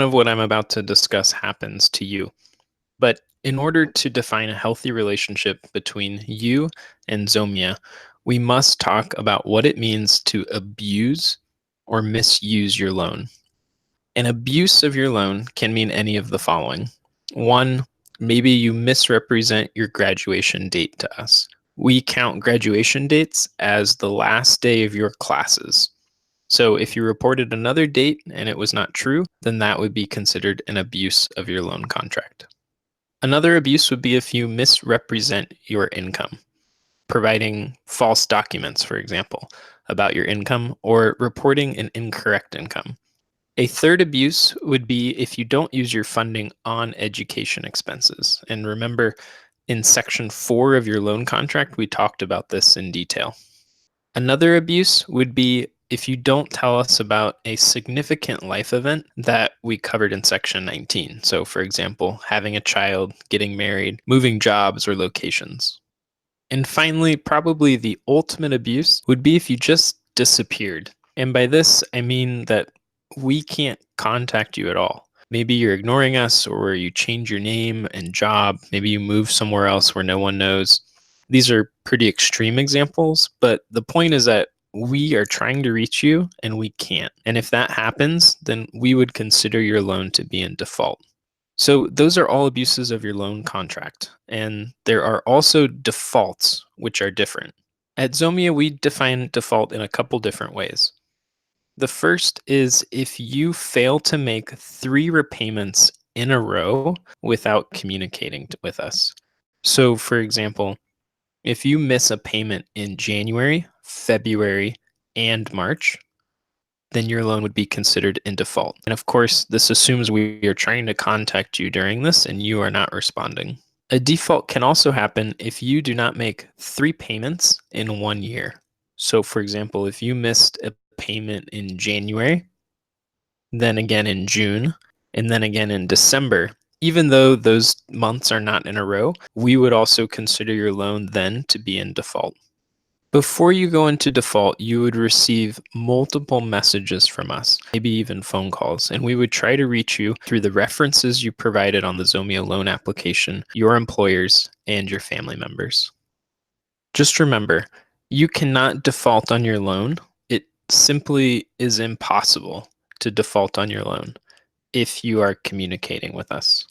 of what I'm about to discuss happens to you. But in order to define a healthy relationship between you and Zomia, we must talk about what it means to abuse or misuse your loan. An abuse of your loan can mean any of the following. One, maybe you misrepresent your graduation date to us. We count graduation dates as the last day of your classes. So if you reported another date and it was not true, then that would be considered an abuse of your loan contract. Another abuse would be if you misrepresent your income, providing false documents, for example, about your income or reporting an incorrect income. A third abuse would be if you don't use your funding on education expenses. And remember, in section 4 of your loan contract, we talked about this in detail. Another abuse would be if you don't tell us about a significant life event that we covered in section 19. So, for example, having a child, getting married, moving jobs or locations. And finally, probably the ultimate abuse would be if you just disappeared. And by this, I mean that we can't contact you at all. Maybe you're ignoring us, or you change your name and job. Maybe you move somewhere else where no one knows. These are pretty extreme examples, but the point is that we are trying to reach you and we can't. And if that happens, then we would consider your loan to be in default. So those are all abuses of your loan contract. And there are also defaults, which are different. At Zomia, we define default in a couple different ways. The first is if you fail to make 3 repayments in a row without communicating with us. So, for example, if you miss a payment in January, February, and March, then your loan would be considered in default. And of course, this assumes we are trying to contact you during this and you are not responding. A default can also happen if you do not make 3 payments in 1 year. So, for example, if you missed a payment in January, then again in June, and then again in December, even though those months are not in a row, we would also consider your loan then to be in default. Before you go into default, you would receive multiple messages from us, maybe even phone calls, and we would try to reach you through the references you provided on the Zomia loan application, your employers, and your family members. Just remember, you cannot default on your loan. It simply is impossible to default on your loan if you are communicating with us.